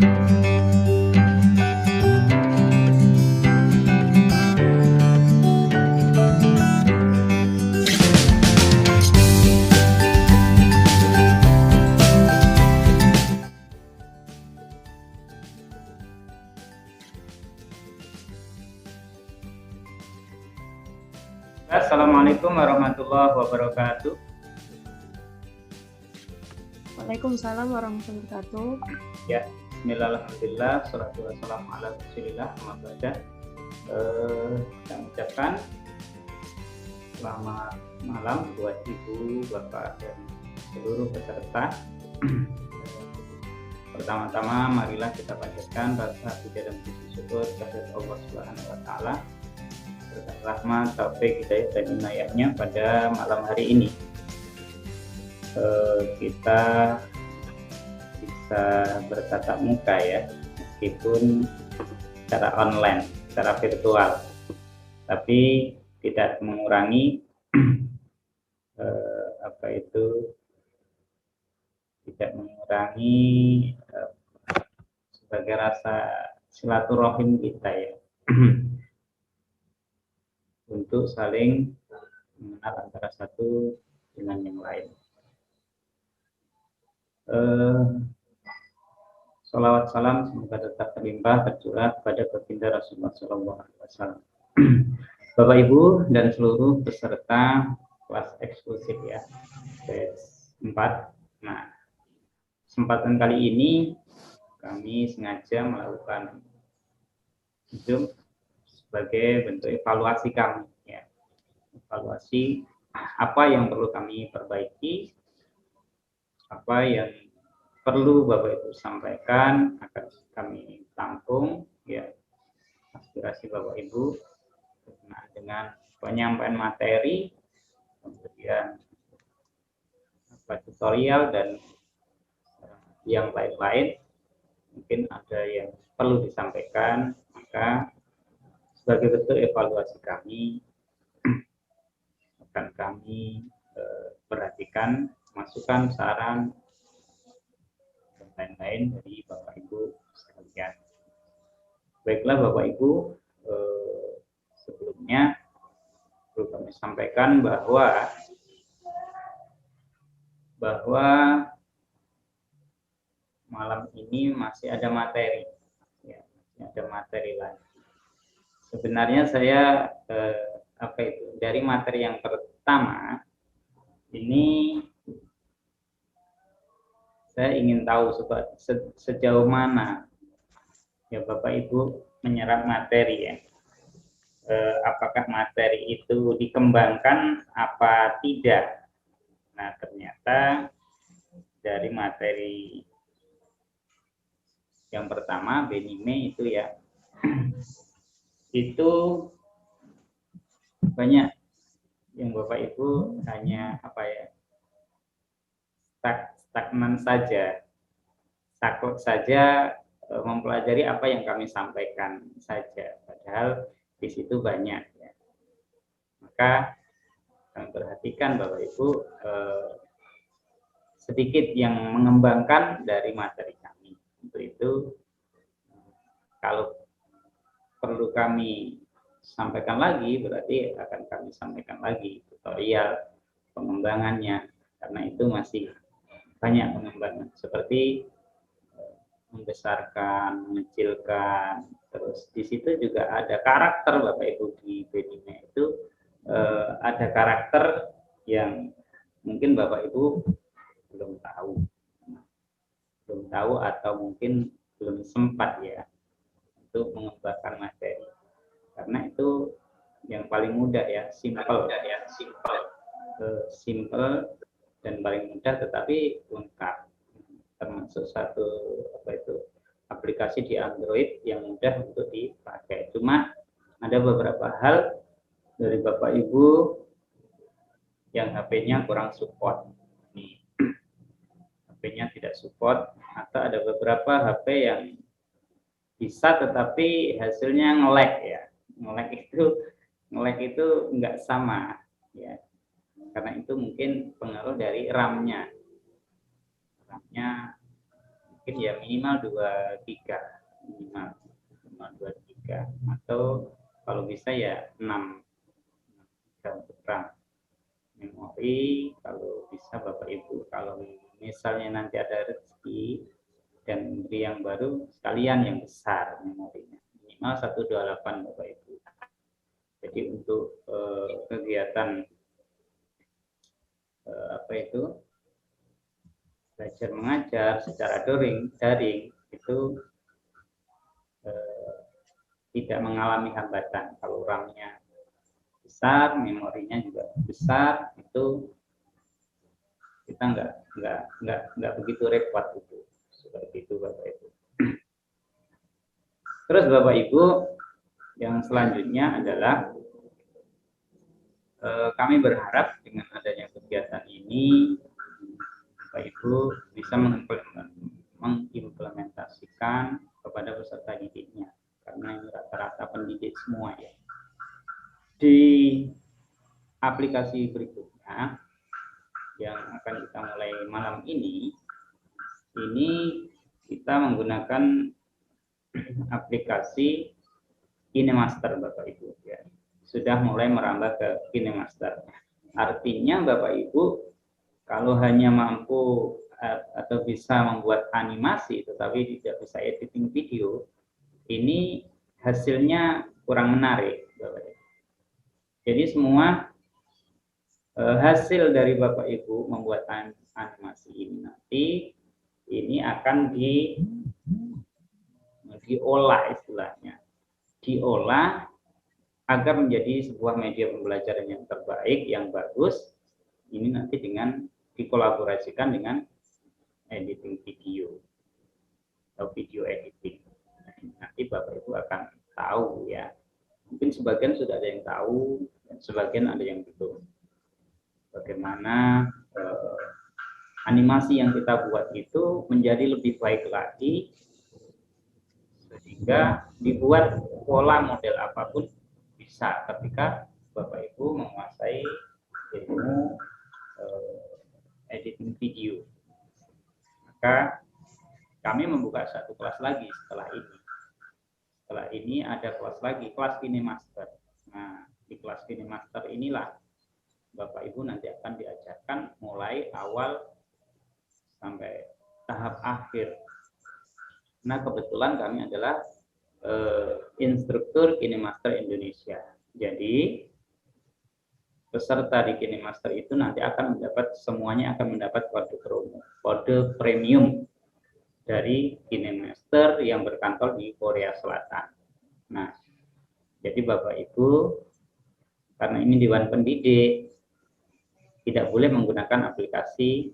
Assalamualaikum warahmatullahi wabarakatuh. Waalaikumsalam warahmatullahi wabarakatuh. Ya, bismillahirrahmanirrahim. Sholatu wassalamu ala rasulillah. Saya ucapkan selamat malam buat ibu, bapak, dan seluruh peserta. Pertama-tama marilah kita panjatkan rasa puja dan puji syukur kehadirat Allah Subhanahu wa taala berkat rahmat, taufik, hidayah dan inayahnya pada malam hari ini. Kita bisa bertatap muka ya, meskipun secara online, secara virtual, tapi tidak mengurangi tidak mengurangi sebagai rasa silaturahim kita ya untuk saling mengenal antara satu dengan yang lain. Salawat salam semoga tetap terlimpah tercurah kepada baginda Rasulullah SAW. Bapak Ibu dan seluruh peserta kelas eksklusif ya, kelas 4. Nah, kesempatan kali ini kami sengaja melakukan Zoom sebagai bentuk evaluasi kami ya. Evaluasi apa yang perlu kami perbaiki, apa yang perlu Bapak Ibu sampaikan akan kami tampung ya aspirasi Bapak Ibu dengan penyampaian materi, kemudian tutorial dan yang lain-lain. Mungkin ada yang perlu disampaikan, maka sebagai bentuk evaluasi kami akan kami perhatikan masukan, saran dan lain-lain dari Bapak Ibu sekalian. Baiklah Bapak Ibu, sebelumnya perlu kami sampaikan bahwa malam ini masih ada materi, ya, masih ada materi lagi. Sebenarnya saya dari materi yang pertama ini saya ingin tahu sejauh mana ya Bapak Ibu menyerap materi ya. Apakah materi itu dikembangkan apa tidak? Nah, ternyata dari materi yang pertama Benime itu ya, itu banyak yang Bapak Ibu hanya stagnan saja, takut saja mempelajari apa yang kami sampaikan saja, padahal di situ banyak ya. Maka kami perhatikan Bapak Ibu sedikit yang mengembangkan dari materi kami. Untuk itu kalau perlu kami sampaikan lagi, berarti akan kami sampaikan lagi tutorial pengembangannya, karena itu masih banyak pengembangan seperti membesarkan, mengecilkan, terus di situ juga ada karakter Bapak Ibu di Benime itu ada karakter yang mungkin Bapak Ibu belum tahu atau mungkin belum sempat ya untuk mengembangkan materi, karena itu yang paling mudah ya, simple dan paling mudah tetapi lengkap, termasuk satu aplikasi di Android yang mudah untuk dipakai. Cuma ada beberapa hal dari Bapak Ibu yang HP-nya kurang support, HP-nya tidak support, atau ada beberapa HP yang bisa tetapi hasilnya nge-lag ya. Nge-lag itu enggak sama ya. Karena itu mungkin pengaruh dari RAM-nya mungkin ya minimal 2 giga, minimal 2 giga, atau kalau bisa ya 6 giga untuk RAM memori. Kalau bisa Bapak Ibu, kalau misalnya nanti ada rezeki dan memberi yang baru, sekalian yang besar memorinya, minimal 128 Bapak Ibu. Jadi untuk kegiatan apa itu belajar mengajar secara daring itu tidak mengalami hambatan. Kalau RAM-nya besar, memorinya juga besar, itu kita nggak begitu repot itu. Seperti itu Bapak Ibu. Terus Bapak Ibu, yang selanjutnya adalah kami berharap dengan adanya kegiatan ini Bapak Ibu bisa mengimplementasikan kepada peserta didiknya, karena ini rata-rata pendidik semua ya. Di aplikasi berikutnya yang akan kita mulai malam ini kita menggunakan aplikasi KineMaster Bapak Ibu ya. Sudah mulai merambah ke KineMaster. Artinya Bapak Ibu kalau hanya mampu atau bisa membuat animasi tetapi tidak bisa editing video, ini hasilnya kurang menarik Bapak Ibu. Jadi semua hasil dari Bapak Ibu membuat animasi ini nanti ini akan diolah istilahnya, diolah agar menjadi sebuah media pembelajaran yang terbaik, yang bagus. Ini nanti dengan dikolaborasikan dengan editing video atau video editing. Nanti Bapak Ibu akan tahu ya. Mungkin sebagian sudah ada yang tahu, dan sebagian ada yang belum. Bagaimana animasi yang kita buat itu menjadi lebih baik lagi, sehingga dibuat pola model apapun bisa ketika Bapak Ibu menguasai ilmu editing video. Maka kami membuka satu kelas lagi setelah ini. Setelah ini ada kelas lagi, kelas KineMaster. Nah, di kelas KineMaster inilah Bapak Ibu nanti akan diajarkan mulai awal sampai tahap akhir. Nah, kebetulan kami adalah instruktur KineMaster Indonesia. Jadi peserta di KineMaster itu nanti akan mendapat, semuanya akan mendapat kode premium dari KineMaster yang berkantor di Korea Selatan. Nah, jadi Bapak Ibu, karena ini Dewan Pendidik, tidak boleh menggunakan aplikasi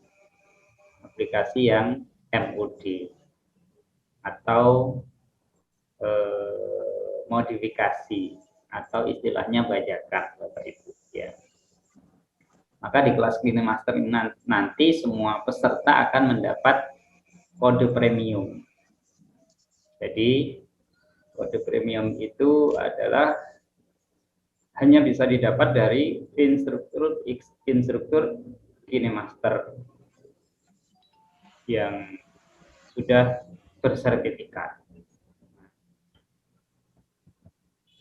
yang MOD atau modifikasi atau istilahnya bajakan Bapak Ibu ya. Maka di kelas KineMaster nanti semua peserta akan mendapat kode premium. Jadi kode premium itu adalah hanya bisa didapat dari instruktur KineMaster yang sudah bersertifikat.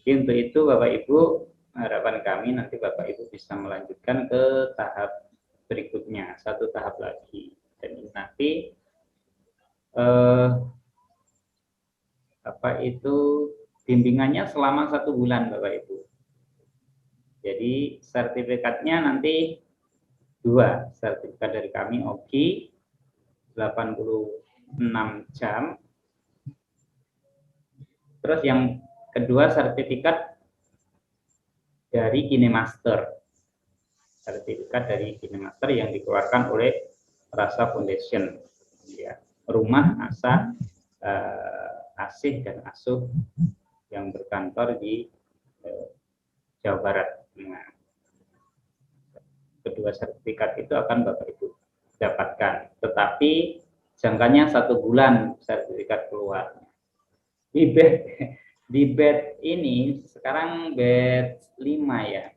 Untuk itu Bapak Ibu, harapan kami nanti Bapak Ibu bisa melanjutkan ke tahap berikutnya, satu tahap lagi. Dan ini nanti bimbingannya selama 1 bulan Bapak Ibu. Jadi sertifikatnya nanti 2, sertifikat dari kami OGI 86 jam. Terus yang kedua sertifikat dari KineMaster. Sertifikat dari KineMaster yang dikeluarkan oleh Rasa Foundation. Ya, Rumah Asa Asih dan Asuh yang berkantor di Jawa Barat. Nah, kedua sertifikat itu akan Bapak Ibu dapatkan, tetapi jangkanya 1 bulan sertifikat keluar. Di batch ini sekarang batch 5 ya.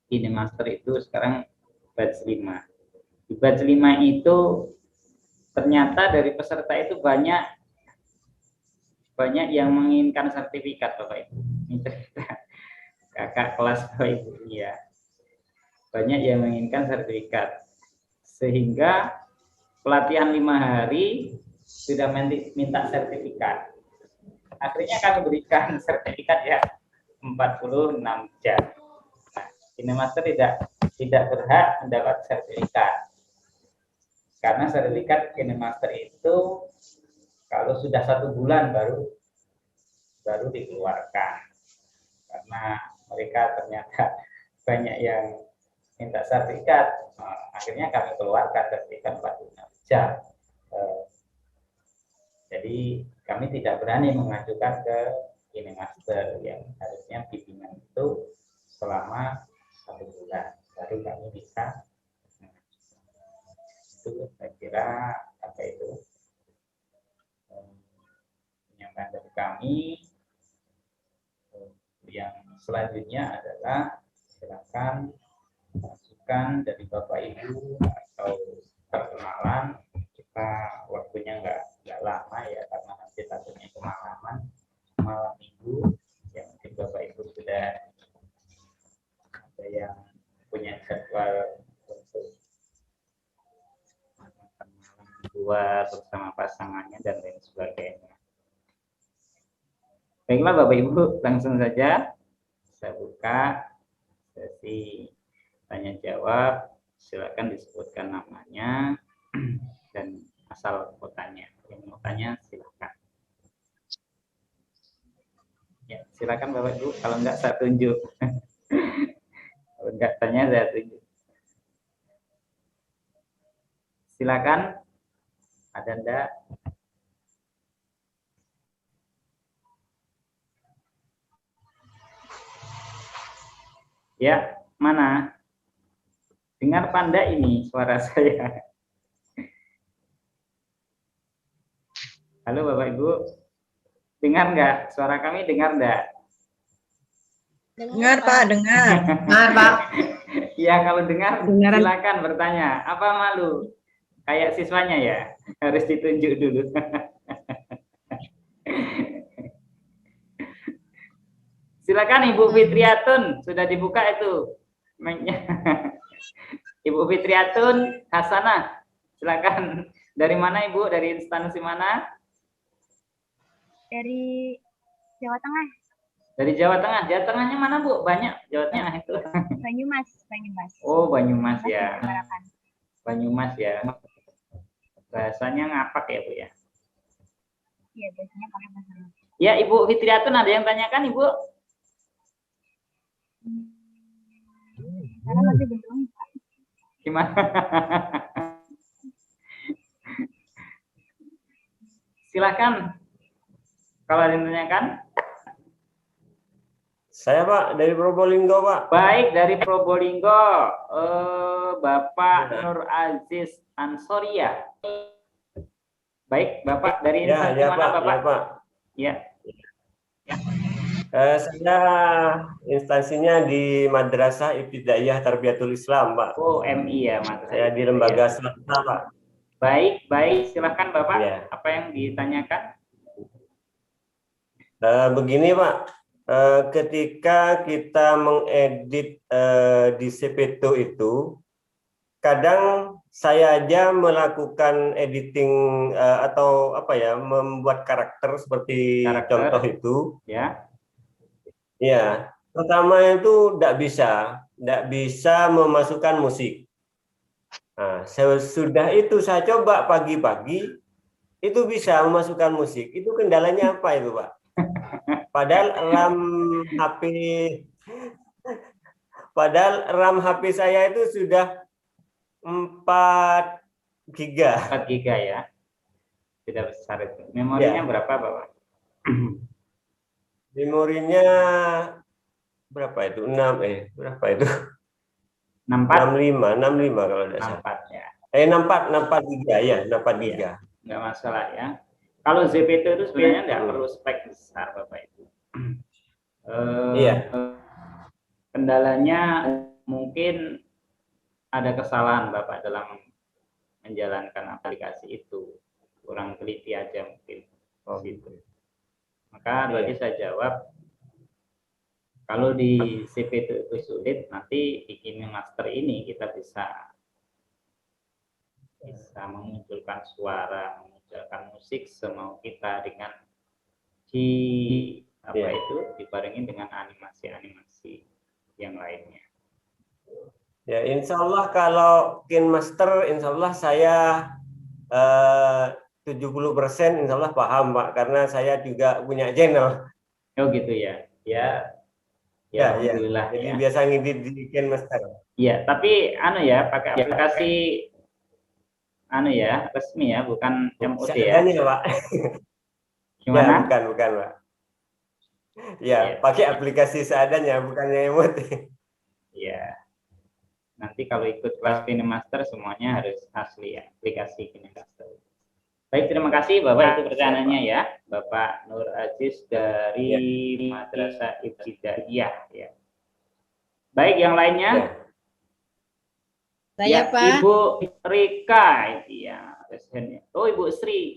KineMaster itu sekarang batch 5. Di batch 5 itu ternyata dari peserta itu banyak yang menginginkan sertifikat, Bapak Ibu. Ini cerita kakak kelas Bapak Ibu, ya. Banyak yang menginginkan sertifikat. Sehingga pelatihan 5 hari sudah minta sertifikat. Akhirnya kami berikan sertifikat ya 46 jam. Nah, KineMaster tidak berhak mendapat sertifikat. Karena sertifikat KineMaster itu kalau sudah 1 bulan baru dikeluarkan. Karena mereka ternyata banyak yang minta sertifikat, akhirnya kami keluarkan sertifikat 46 jam. Jadi kami tidak berani mengajukan ke KineMaster yang harusnya bimbingan itu selama 1 bulan baru kami bisa. Itu saya kira apa itu penyampaian dari kami. Yang selanjutnya adalah silakan masukan dari Bapak Ibu atau perkenalan. Kita waktunya nggak lama ya, karena nanti takutnya kemalaman malam minggu. Yang mungkin Bapak Ibu sudah ada yang punya jadwal untuk makan malam berdua bersama pasangannya dan lain sebagainya. Baiklah Bapak Ibu, langsung saja saya buka sesi tanya jawab. Silakan disebutkan namanya dan asal kotanya. Yang mau tanya silakan. Ya, silakan Bapak Ibu. Kalau enggak saya tunjuk. Kalau enggak tanya saya tunjuk. Silakan. Ada enggak? Ya, mana? Dengar Panda ini suara saya. Halo Bapak Ibu. Dengar enggak? Suara kami dengar enggak? Dengar Pak, dengar. Dengar Pak. Ya, kalau dengar silakan bertanya. Apa malu? Kayak siswanya ya, harus ditunjuk dulu. Silakan Ibu Fitriatun, sudah dibuka itu. Ibu Fitriatun Hasanah, silakan. Dari mana Ibu? Dari instansi mana? Dari Jawa Tengah. Dari Jawa Tengah. Jawa Tengahnya mana Bu? Banyak Jawa Tengah itu. Banyumas. Oh, Banyumas ya. Banyumas ya. Bahasanya ngapak ya Bu ya? Iya, biasanya pakai bahasa. Ya Ibu Fitriatun, ada yang tanyakan Ibu? Karena masih belum. Gimana? Silakan. Kalau ada yang tanyakan. Saya Pak dari Probolinggo Pak. Baik, dari Probolinggo. Bapak Nur Aziz Ansoria. Baik, Bapak dari instansi Ya, mana Pak, Bapak? ya Pak. Ya. Saya instansinya di Madrasah Ibtidaiyah Tarbiyatul Islam Pak. Oh, MI ya Mas. Saya di lembaga swasta Pak. Baik, silakan Bapak. Ya. Apa yang ditanyakan? Begini Pak, ketika kita mengedit di CPTO itu, kadang saya aja melakukan editing atau apa ya, membuat karakter seperti contoh itu. Ya. Ya, pertama itu tidak bisa memasukkan musik. Nah, sudah itu saya coba pagi-pagi itu bisa memasukkan musik. Itu kendalanya apa itu Pak? Padahal RAM HP saya itu sudah 4 giga. 4 giga ya. Tidak besar itu. Memorinya berapa Bapak? Memorinya berapa itu? Berapa itu? 64. 65 kalau tidak salah. 64 ya. 64 giga ya, 64 giga. Enggak masalah ya. Kalau ZPT itu sebenarnya enggak perlu spek besar Bapak Ibu. Iya. Kendalanya mungkin ada kesalahan Bapak dalam menjalankan aplikasi itu, kurang teliti aja mungkin. Oh, Gitu. Maka tadi saya jawab, kalau di CP itu sulit, nanti di KineMaster ini kita bisa memunculkan suara, memunculkan musik semau kita dengan dibarengin dengan animasi-animasi yang lainnya. Ya, insya Allah kalau KineMaster, insya Allah saya 70% insya Allah paham, Pak, karena saya juga punya channel. Oh gitu ya. Ya, Ya, alhamdulillah. Jadi Ya. biasa ngedit di KineMaster. Iya, tapi pakai aplikasi resmi ya, bukan MOD ya. Seadanya, Pak. Gimana? Ya, bukan, Pak. Ya, pakai aplikasi seadanya, bukannya emot. Iya. Nanti kalau ikut kelas KineMaster semuanya harus asli ya, aplikasi KineMaster. Baik, terima kasih Bapak itu pertanyaannya ya, Bapak Nur Aziz dari Madrasah Ibtidaiyah ya. Baik, yang lainnya? Saya, Pak. Ibu Rika, ya. Oh, Ibu Sri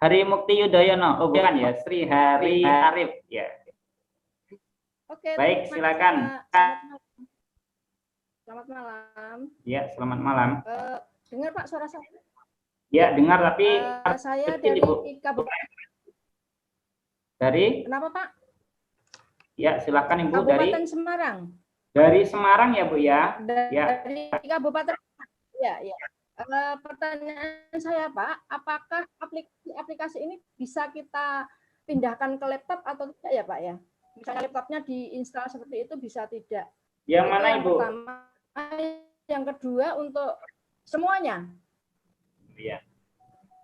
Hari Mukti Yudhoyono. Oh, bukan ya, Sri Hari Arif ya. Oke, baik, silakan. Selamat malam. Ya, selamat malam. Dengar Pak suara saya? Ya, dengar tapi saya kecil, dari Ibu. Kabupaten. Dari? Kenapa Pak? Ya, silakan Ibu. Kabupaten Semarang. Dari Semarang ya Bu ya? Dari Kabupaten. Ya. Pertanyaan saya Pak, apakah aplikasi ini bisa kita pindahkan ke laptop atau tidak ya Pak ya? Misalnya laptopnya diinstal seperti itu bisa tidak? Yang itu mana yang Ibu? Pertama. Yang kedua untuk semuanya. Iya.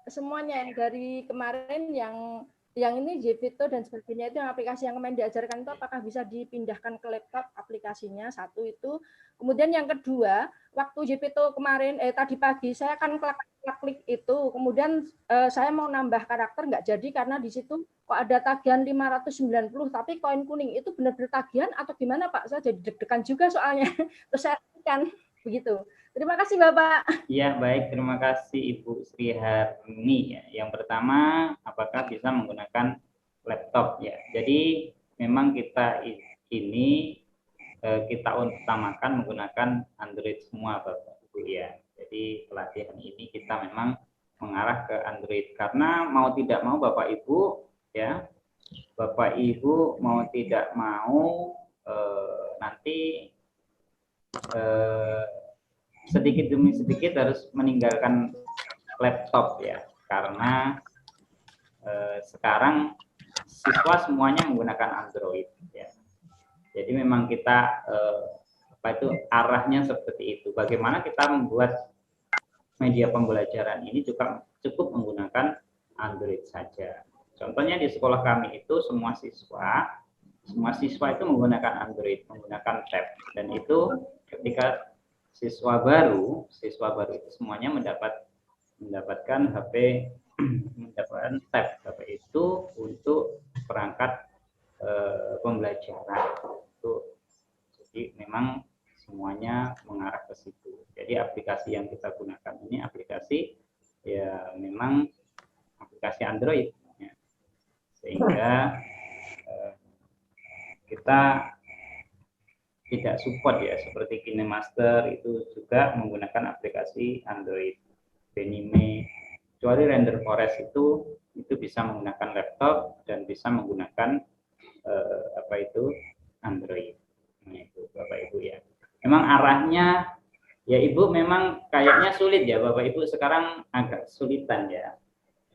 Semuanya yang dari kemarin yang ini JVito dan sebagainya itu yang aplikasi yang kemarin diajarkan itu apakah bisa dipindahkan ke laptop aplikasinya, satu itu. Kemudian yang kedua, waktu JVito kemarin tadi pagi saya akan klik itu, kemudian saya mau nambah karakter nggak jadi karena di situ kok ada tagihan 590 tapi koin kuning itu benar-benar tagihan atau gimana Pak? Saya jadi deg-degan juga soalnya. Terus saya kan begitu. Terima kasih Bapak. Iya, baik. Terima kasih Ibu Sri Harni. Ya. Yang pertama, apakah bisa menggunakan laptop? Ya. Jadi memang kita ini kita utamakan menggunakan Android semua, Bapak Ibu ya. Jadi pelatihan ini kita memang mengarah ke Android karena mau tidak mau Bapak Ibu ya, Bapak Ibu mau tidak mau nanti sedikit demi sedikit harus meninggalkan laptop ya, karena sekarang siswa semuanya menggunakan Android ya. Jadi memang kita arahnya seperti itu. Bagaimana kita membuat media pembelajaran ini juga cukup menggunakan Android saja. Contohnya di sekolah kami itu semua siswa itu menggunakan Android, menggunakan tab, dan itu ketika siswa baru itu semuanya mendapatkan HP, mendapatkan tab itu untuk perangkat pembelajaran. Jadi memang semuanya mengarah ke situ. Jadi aplikasi yang kita gunakan ini aplikasi ya memang aplikasi Android ya. Sehingga kita tidak support ya, seperti KineMaster itu juga menggunakan aplikasi Android. Benime, kecuali Render Forest itu bisa menggunakan laptop dan bisa menggunakan Android. Nah, itu Bapak Ibu ya. Memang arahnya ya Ibu memang kayaknya sulit ya Bapak Ibu, sekarang agak sulitan ya.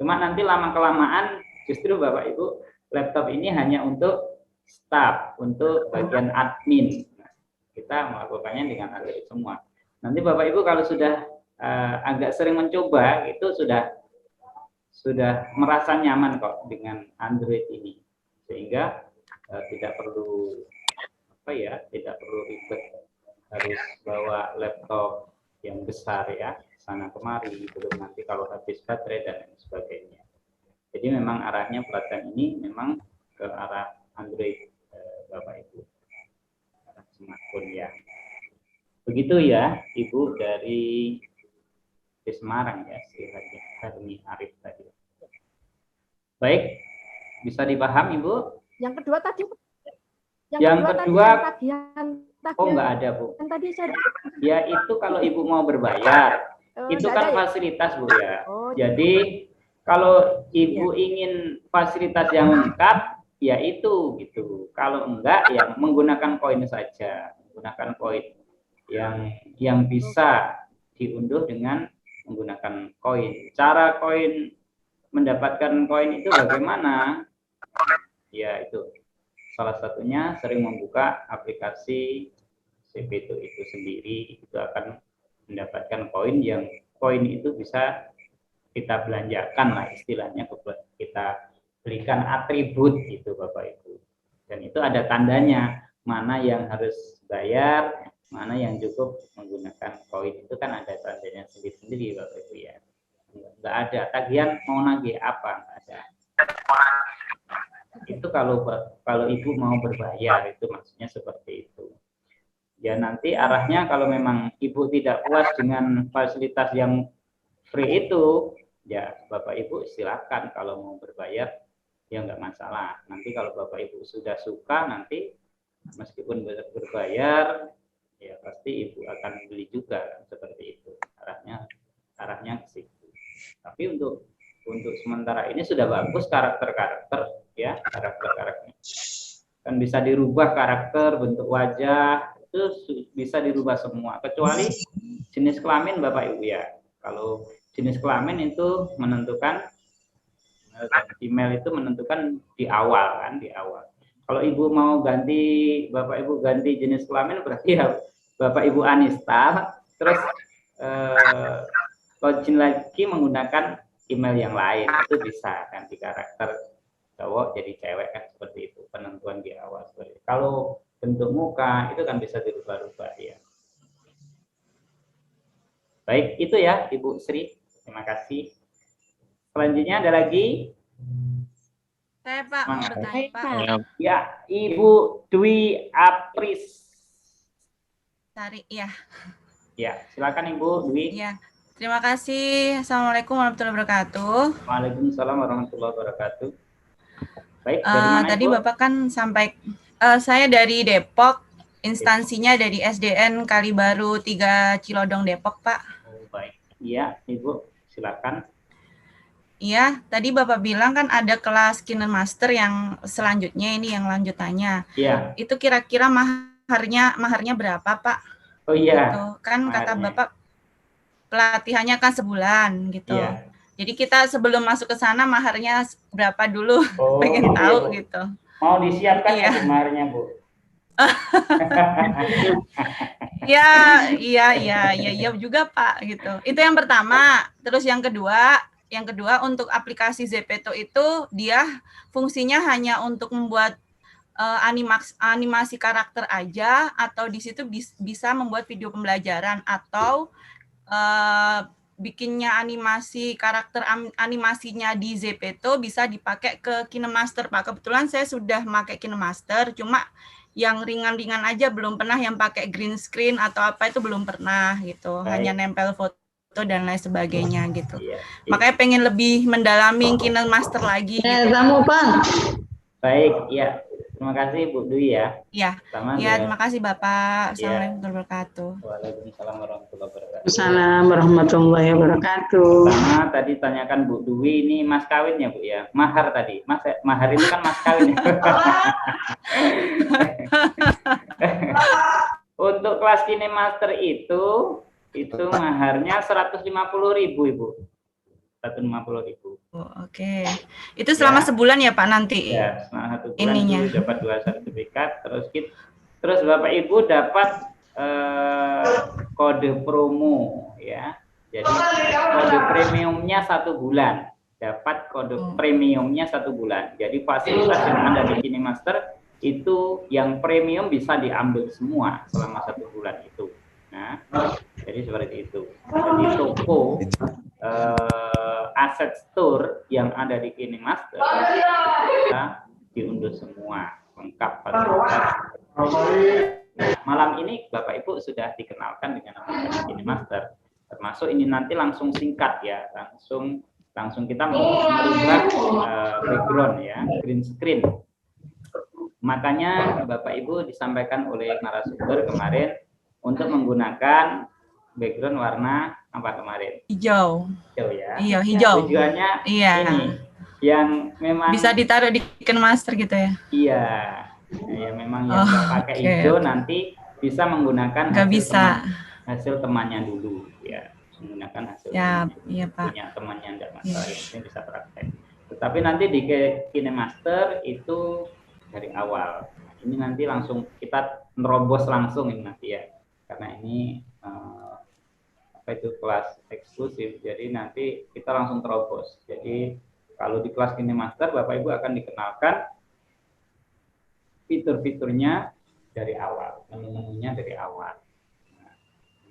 Cuma nanti lama-kelamaan justru Bapak Ibu laptop ini hanya untuk staff, untuk bagian admin. Nah, kita melakukannya dengan Android semua. Nanti Bapak Ibu kalau sudah agak sering mencoba itu sudah merasa nyaman kok dengan Android ini, sehingga tidak perlu ribet harus bawa laptop yang besar ya sana kemari, belum nanti kalau habis baterai dan lain sebagainya. Jadi memang arahnya pelatihan ini memang ke arah Android Bapak Ibu, arah smartphone ya. Begitu ya, Ibu dari Semarang ya, si Hermi Arif tadi. Baik, bisa dipaham Ibu? Yang kedua tadi, Yang kedua, tagihan, oh nggak ada Bu. Yang tadi saya Ya itu kalau Ibu mau berbayar, itu kan ya? fasilitas Bu ya. Oh, Jadi kalau Ibu ingin fasilitas yang lengkap, ya itu gitu. Kalau enggak, ya menggunakan koin saja, menggunakan koin yang bisa diunduh dengan menggunakan koin. Cara koin mendapatkan koin itu bagaimana? Ya itu salah satunya sering membuka aplikasi Zepeto itu sendiri, itu akan mendapatkan koin yang koin itu bisa kita belanjakan lah istilahnya, kita belikan atribut gitu Bapak Ibu. Dan itu ada tandanya, mana yang harus bayar, mana yang cukup menggunakan koin, itu kan ada tandanya sendiri-sendiri Bapak Ibu ya. Enggak ada tagihan mau nagih apa, enggak ada. Itu kalau Ibu mau berbayar, itu maksudnya seperti itu. Ya nanti arahnya kalau memang Ibu tidak puas dengan fasilitas yang free itu, ya Bapak Ibu silakan, kalau mau berbayar ya nggak masalah. Nanti kalau Bapak Ibu sudah suka, nanti meskipun berbayar, ya pasti Ibu akan beli juga, seperti itu. Arahnya ke situ. Tapi untuk sementara ini sudah bagus karakter ya, karakternya. Kan bisa dirubah karakter, bentuk wajah, itu bisa dirubah semua, kecuali jenis kelamin Bapak Ibu ya. Kalau jenis kelamin itu menentukan, email itu menentukan di awal kan, di awal. Kalau Ibu mau ganti, Bapak Ibu ganti jenis kelamin, berarti ya Bapak Ibu uninstall, terus login lagi menggunakan email yang lain, itu bisa ganti karakter cowok jadi cewek kan, seperti itu penentuan di awal. Seperti itu. Kalau bentuk muka itu kan bisa dirubah-rubah ya. Baik, itu ya Ibu Sri, terima kasih. Selanjutnya ada lagi? Saya Pak, mau bertanya Pak. Ya, Ibu Dwi Apris. Sari, ya. Ya, silakan Ibu Dwi. Ya, terima kasih. Assalamualaikum warahmatullahi wabarakatuh. Waalaikumsalam warahmatullahi wabarakatuh. Baik, dari mana tadi Ibu? Bapak kan sampai, saya dari Depok, instansinya dari SDN Kalibaru 3 Cilodong Depok Pak. Oh, baik, iya Ibu, silakan. Iya, tadi Bapak bilang kan ada kelas Kinemaster yang selanjutnya ini yang lanjutannya. Iya. Itu kira-kira maharnya berapa Pak? Oh iya. Gitu. Kan maharnya. kata Bapak pelatihannya kan sebulan gitu. Iya. Jadi kita sebelum masuk ke sana maharnya berapa dulu? Oh, pengen gitu tahu ya, Bu. gitu. Mau disiapkan Iya. ya maharnya Bu? Iya juga Pak gitu. Itu yang pertama. Terus yang kedua untuk aplikasi Zepeto itu dia fungsinya hanya untuk membuat animasi karakter aja, atau di situ bisa membuat video pembelajaran, atau bikinnya animasi karakter animasinya di Zepeto bisa dipakai ke Kinemaster Pak. Kebetulan saya sudah pakai Kinemaster, cuma yang ringan-ringan aja, belum pernah yang pakai green screen atau apa, itu belum pernah gitu. Baik. Hanya nempel foto dan lain sebagainya gitu. Iya. Makanya pengen lebih mendalami Kinemaster lagi gitu. Kamu Bang. Baik, ya. Terima kasih Bu Dwi ya. Iya. Ya, terima kasih Bapak. Assalamualaikum warahmatullahi wabarakatuh. Waalaikumsalam warahmatullahi wabarakatuh. Assalamualaikum warahmatullahi wabarakatuh. Sama tadi tanyakan Bu Dwi, ini mas kawin ya Bu ya? Mahar tadi. Mahar itu kan mas kawin ya. Untuk kelas Kinemaster itu maharnya 150.000 Ibu. 150.000. Oh, oke. Itu selama sebulan ya Pak nanti? Ya, selama 1 bulan ininya. itu dapat 2 sertifikat, terus Bapak Ibu dapat kode promo ya. Jadi kode premiumnya 1 bulan. Dapat kode premiumnya 1 bulan. Jadi fasilitas yang ada di Kinemaster itu yang premium bisa diambil semua selama 1 bulan itu. Nah, jadi seperti itu. Jadi toko aset store yang ada di Kinemaster bisa diunduh semua, lengkap fasilitas. Nah, malam ini Bapak Ibu sudah dikenalkan dengan aplikasi KineMaster. Termasuk ini nanti langsung singkat ya, langsung kita merubah background ya, green screen. Makanya Bapak Ibu disampaikan oleh narasumber kemarin untuk menggunakan background warna apa kemarin? Hijau. Hijau ya. Iya, hijau. Tujuannya Iya. ini yang memang Bisa ditaruh di KineMaster gitu ya? Iya, ya memang yang nggak pakai hijau nanti bisa menggunakan hasil temannya dulu ya, menggunakan hasil ya, temannya. Iya Pak. Punya temannya enggak masalah, yang penting bisa praktek. Tetapi nanti di KineMaster itu dari awal. Ini nanti langsung kita nerobos langsung ini nanti ya, karena ini apa itu kelas eksklusif, jadi nanti kita langsung terobos. Jadi kalau di kelas KineMaster Bapak Ibu akan dikenalkan fitur-fiturnya dari awal, menu-menunya dari awal. Nah,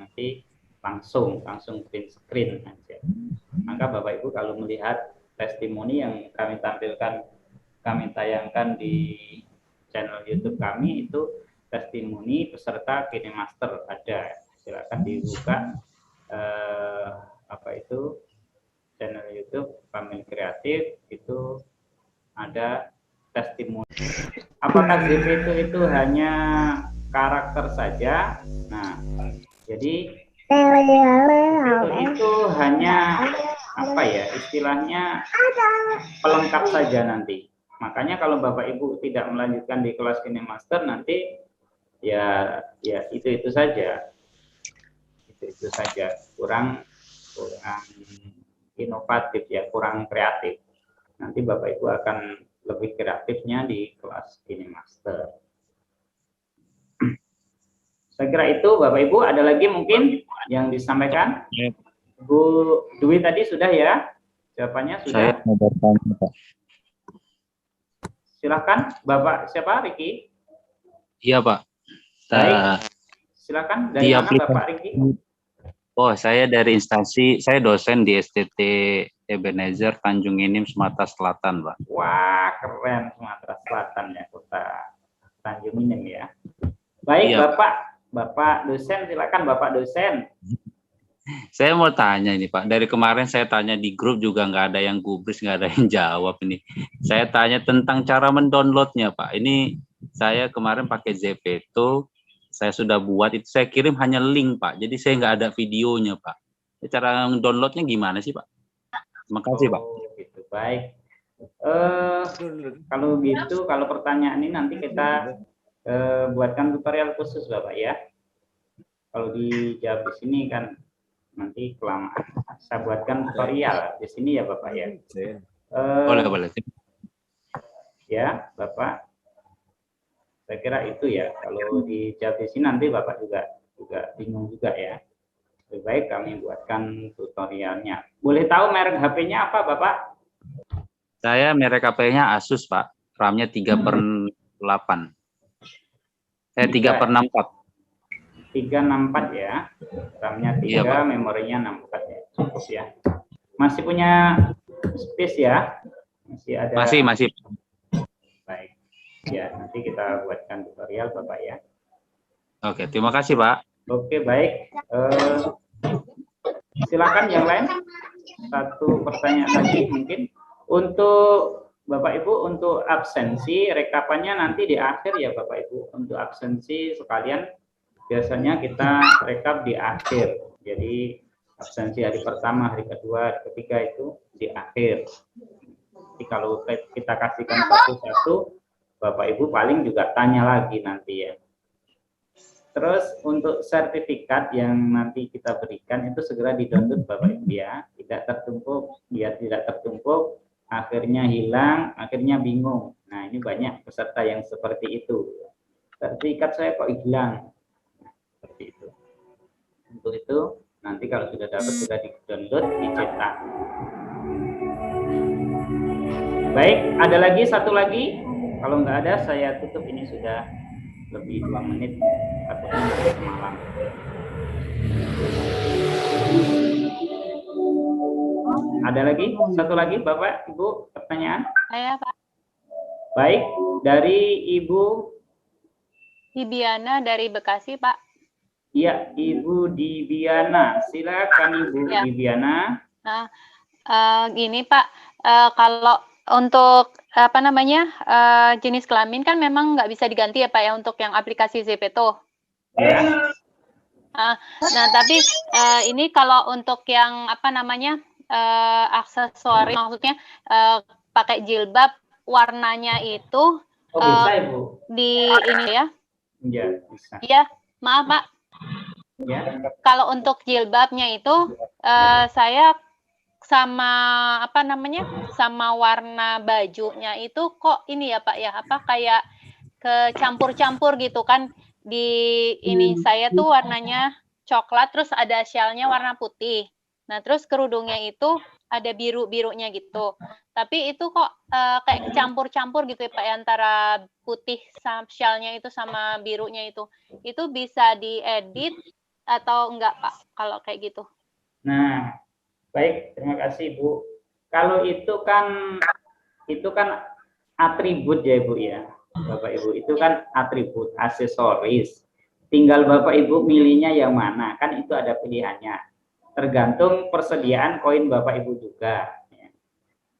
nanti langsung green screen aja. Maka Bapak Ibu kalau melihat testimoni yang kami tampilkan, kami tayangkan di channel YouTube kami, itu testimoni peserta KineMaster ada. Silakan dibuka apa itu channel YouTube Family Kreatif, itu ada testimoni. Apakah ZP itu hanya karakter saja? Nah, jadi itu hanya apa ya, istilahnya pelengkap saja nanti. Makanya kalau Bapak Ibu tidak melanjutkan di kelas KineMaster nanti ya itu saja. Itu saja, kurang inovatif ya, kurang kreatif. Nanti Bapak Ibu akan lebih kreatifnya di kelas KineMaster. Saya kira itu Bapak Ibu, ada lagi mungkin yang disampaikan? Bu Dwi tadi sudah ya? Jawabannya sudah? Saya mau bertanya, Pak. Silakan Bapak, siapa? Riki? Iya, Pak. Baik. Silakan, dari mana Bapak Riki? Oh, saya dari instansi, saya dosen di STT Ebenezer Tanjung Inim, Sumatera Selatan, Pak. Wah, keren, Sumatera Selatan ya, kota Tanjung Inim ya. Baik, iya. Bapak dosen, silakan Bapak dosen. Saya mau tanya ini Pak, dari kemarin saya tanya di grup juga nggak ada yang gubris, nggak ada yang jawab ini. Saya tanya tentang cara mendownloadnya Pak. Ini saya kemarin pakai Zepeto, saya sudah buat itu, saya kirim hanya link Pak, jadi saya nggak ada videonya Pak. Cara downloadnya gimana sih Pak? Terima kasih Pak. Gitu, baik. Kalau gitu, kalau pertanyaan ini nanti kita buatkan tutorial khusus Bapak ya. Kalau dijawab di sini kan nanti kelamaan. Saya buatkan tutorial di sini ya Bapak ya. Boleh. Ya Bapak. Saya kira itu ya. Kalau dijawab di sini nanti Bapak juga bingung juga ya. Lebih baik kami buatkan tutorialnya. Boleh tahu merek HP-nya apa Bapak? Saya merek HP-nya Asus Pak. RAM-nya 3/8. 3/64. 364 ya. RAM-nya 3, iya, memorinya 64 ya. Cukup ya. Masih punya space ya? Masih ada. Masih. Baik. Ya, nanti kita buatkan tutorial Bapak ya. Oke, terima kasih Pak. Oke, baik. Silakan yang lain. Satu pertanyaan lagi mungkin. Untuk Bapak Ibu, untuk absensi, rekapannya nanti di akhir ya Bapak Ibu. Untuk absensi sekalian, biasanya kita rekap di akhir. Jadi absensi hari pertama, hari kedua, hari ketiga itu di akhir. Jadi kalau kita kasihkan satu-satu, Bapak Ibu paling juga tanya lagi nanti ya. Terus untuk sertifikat yang nanti kita berikan itu segera di-download Bapak Ibu ya. Tidak tertumpuk, biar tidak tertumpuk, akhirnya hilang, akhirnya bingung. Nah ini banyak peserta yang seperti itu. Sertifikat saya kok hilang. Seperti itu. Untuk itu nanti kalau sudah dapat sudah di-download, dicetak. Baik, ada lagi satu lagi. Kalau nggak ada saya tutup, ini sudah lebih 2 menit takutnya masih malam. Ada lagi satu lagi Bapak Ibu pertanyaan? Saya Pak. Baik, dari Ibu Dibiana dari Bekasi, Pak. Iya, Ibu Dibiana. Silakan Ibu Ya. Dibiana. Nah, gini Pak, kalau untuk apa namanya jenis kelamin kan memang nggak bisa diganti ya Pak ya untuk yang aplikasi Zepeto. Ya. Nah, tapi ini kalau untuk yang apa namanya aksesoris, maksudnya pakai jilbab, warnanya itu Oh, bisa Ibu. di ini ya? Iya, bisa. Iya, maaf Pak. Ya. Kalau untuk jilbabnya itu saya sama apa namanya sama warna bajunya itu kok ini ya Pak ya, apa kayak kecampur-campur gitu kan. Di ini saya tuh warnanya coklat, terus ada shellnya warna putih. Nah, terus kerudungnya itu ada biru-birunya gitu. Tapi itu kok kayak kecampur-campur gitu ya Pak ya, antara putih sama shellnya itu sama birunya itu. Itu bisa diedit atau enggak Pak kalau kayak gitu? Nah, baik, terima kasih Bu. Kalau itu kan atribut ya Ibu ya, Bapak Ibu. Itu kan atribut, aksesoris. Tinggal Bapak Ibu milihnya yang mana, kan itu ada pilihannya. Tergantung persediaan koin Bapak Ibu juga.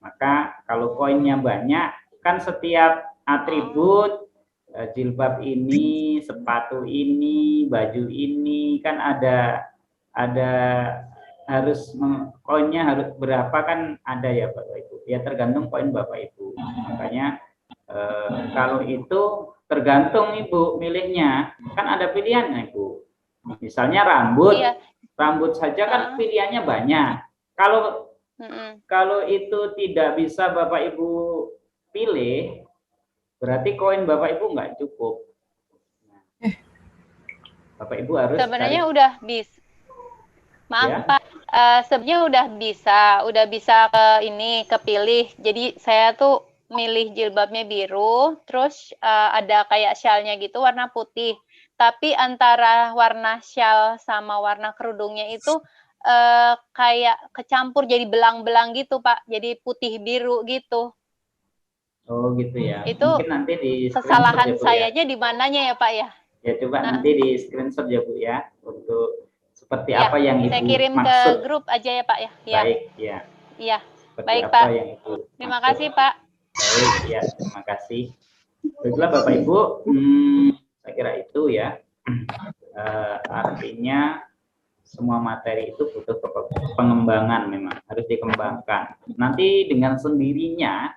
Maka kalau koinnya banyak, kan setiap atribut jilbab ini, sepatu ini, baju ini kan ada harus koinnya harus berapa kan ada ya Bapak Ibu. Ya tergantung koin Bapak Ibu. Makanya kalau itu tergantung Ibu milihnya, kan ada pilihannya Ibu. Misalnya rambut, Iya. Rambut saja kan pilihannya banyak. Kalau itu tidak bisa Bapak Ibu pilih, berarti koin Bapak Ibu nggak cukup. Bapak Ibu harus sebenarnya udah bisa. Maaf ya? Pak, sebenarnya udah bisa kepilih. Jadi saya tuh milih jilbabnya biru, terus ada kayak syalnya gitu warna putih. Tapi antara warna syal sama warna kerudungnya itu kayak kecampur jadi belang-belang gitu Pak. Jadi putih biru gitu. Oh gitu ya. Itu mungkin nanti di kesalahan ya, Bu, sayanya di mananya ya Pak ya? Ya coba nanti di screenshot ya Bu ya, untuk seperti Ya, apa yang Ibu saya kirim maksud. ke grup aja ya Pak ya. Baik ya. Iya. Seperti Baik apa Pak. yang Ibu Terima maksud. kasih Pak. Baik ya, terima kasih. Baiklah Bapak Ibu, saya kira itu ya. Artinya semua materi itu butuh pengembangan, memang harus dikembangkan. Nanti dengan sendirinya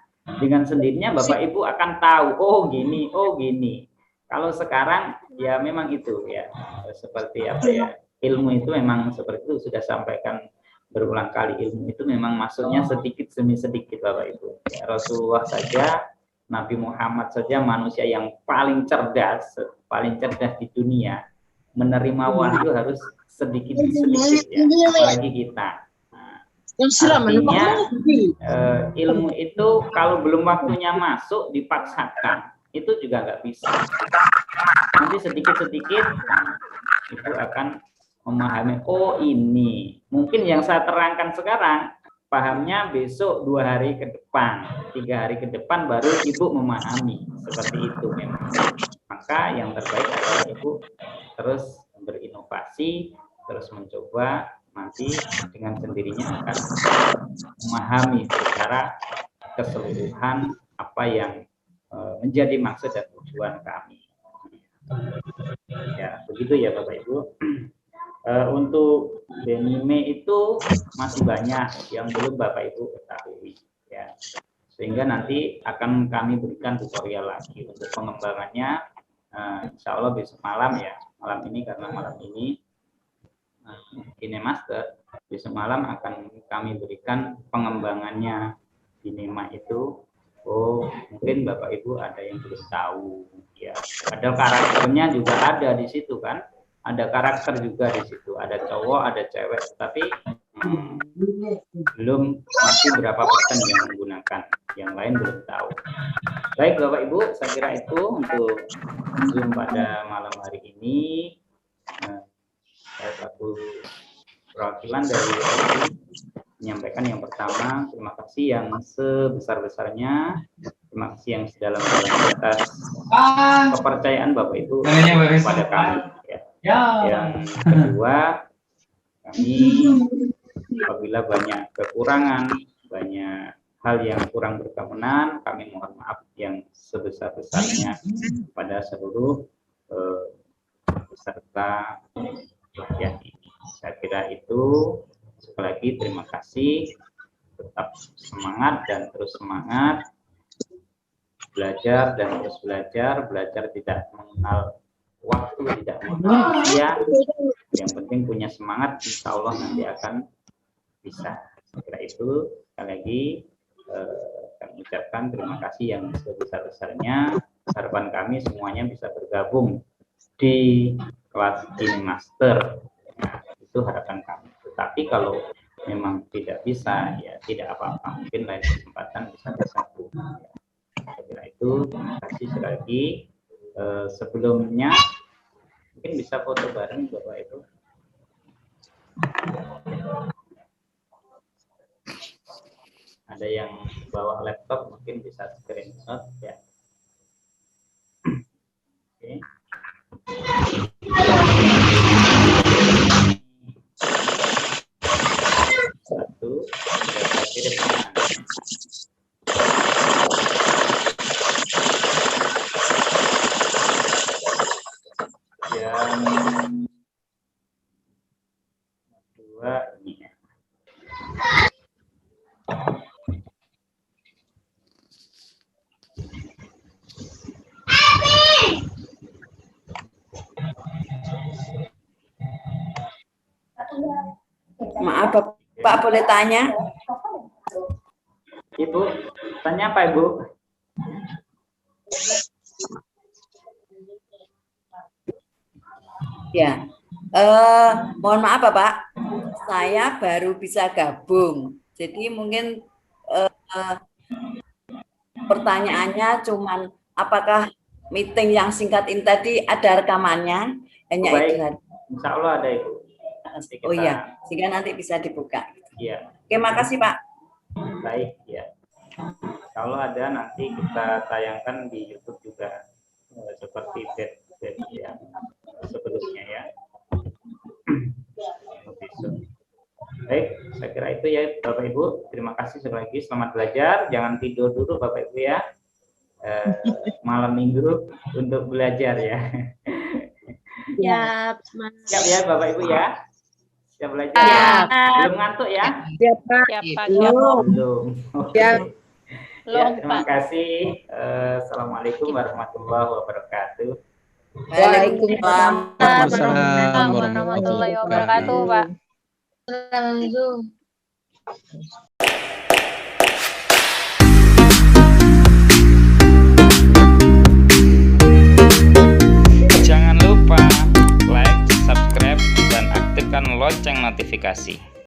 Bapak Ibu akan tahu, oh gini. Kalau sekarang ya memang itu ya, seperti apa ya, ilmu itu memang seperti itu, sudah sampaikan berulang kali, ilmu itu memang masuknya sedikit demi sedikit Bapak Ibu. Ya, Rasulullah saja, Nabi Muhammad saja manusia yang paling cerdas di dunia, menerima wahyu harus sedikit demi sedikit ya, apalagi kita. Artinya ilmu itu kalau belum waktunya masuk dipaksakan, itu juga nggak bisa. Nanti sedikit-sedikit itu akan memahami, oh ini mungkin yang saya terangkan sekarang, pahamnya besok 2 hari ke depan, 3 hari ke depan baru Ibu memahami, seperti itu memang. Maka yang terbaik adalah Ibu terus berinovasi, terus mencoba, nanti dengan sendirinya akan memahami secara keseluruhan apa yang menjadi maksud dan tujuan kami. Ya, begitu ya Bapak Ibu. Untuk denime itu masih banyak yang belum Bapak Ibu ketahui ya. Sehingga nanti akan kami berikan tutorial lagi untuk pengembangannya, insya Allah besok malam ya. Malam ini karena malam ini KineMaster, besok malam akan kami berikan pengembangannya Kinema itu. Oh, mungkin Bapak Ibu ada yang belum tahu ya. Padahal karakternya juga ada di situ kan. Ada karakter juga di situ. Ada cowok, ada cewek, tapi belum masih berapa persen yang menggunakan. Yang lain belum tahu. Baik Bapak Ibu, saya kira itu untuk Zoom pada malam hari ini. Saya satu perwakilan dari menyampaikan yang pertama, terima kasih yang sebesar-besarnya terima kasih yang sedalam-dalamnya atas kepercayaan Bapak Ibu kepada kami. Ya. Yang kedua, kami apabila banyak kekurangan, banyak hal yang kurang berkenan, kami mohon maaf yang sebesar-besarnya pada seluruh peserta pelatihan ini. Saya kira itu. Sekali lagi terima kasih, tetap semangat dan terus semangat, belajar dan terus belajar tidak mengenal waktu, tidak mengenal usia, yang penting punya semangat, insya Allah nanti akan bisa. Saya kira itu. Sekali lagi kami ucapkan terima kasih yang sebesar-besarnya. Harapan kami semuanya bisa bergabung di kelas ini master. Nah, itu harapan kami. Tetapi kalau memang tidak bisa, ya tidak apa-apa. Mungkin lain kesempatan bisa bersatu. Saya kira itu. Terima kasih sekali lagi. Sebelumnya, mungkin bisa foto bareng Bapak Ibu. Ada yang bawa laptop, mungkin bisa screenshot ya. Oke. Satu, kirim yang dua ini ya. Maaf Pak, boleh tanya? Ibu, tanya apa Ibu? Ya, mohon maaf Pak, saya baru bisa gabung. Jadi mungkin pertanyaannya cuman apakah meeting yang singkat ini tadi ada rekamannya? Hanya Baik. itu saja. Insya Allah ada Ibu. Nanti Oh kita- iya, sehingga nanti bisa dibuka. Iya. Oke, makasih Pak. Baik, ya. Kalau ada nanti kita tayangkan di YouTube juga seperti bed yang sebelumnya ya. Baik, saya kira itu ya Bapak Ibu. Terima kasih sekali lagi. Selamat belajar. Jangan tidur dulu Bapak Ibu ya. Malam minggu untuk belajar ya. Siap, Siap ya Bapak Ibu ya. Siap belajar. Siap. Belum ngantuk ya? Siapa? Belum. Oke. Ya, Belum, terima Pak. kasih. Assalamualaikum warahmatullahi wabarakatuh. Waalaikumsalam. Waalaikumsalam warahmatullahi wabarakatuh, Pak. Jangan lupa like, subscribe, dan aktifkan lonceng notifikasi.